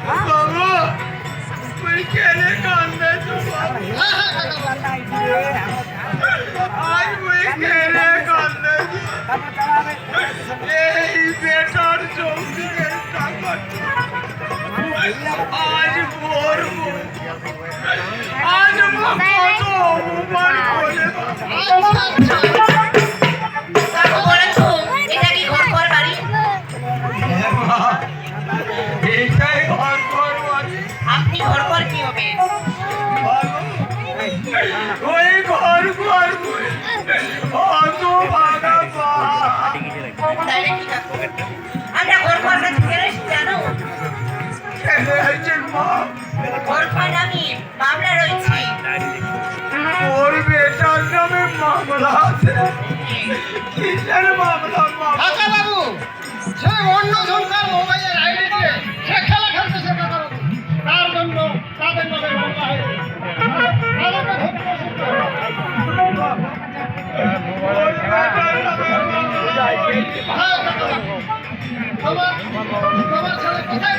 বাবা তুই কেনে কান্দে তো আজ তুই কেনে কান্দে এই বেটার চৌকির টাকা আজ মরবো আজ কত অপমান করে বাবু সে অন্য জনকার মোবাইলের আইডি দিয়ে সে খেলা খেলতেছে তার জন্য তাদের নামে মামলা হয়েছে তোমার ছেলে কোথায়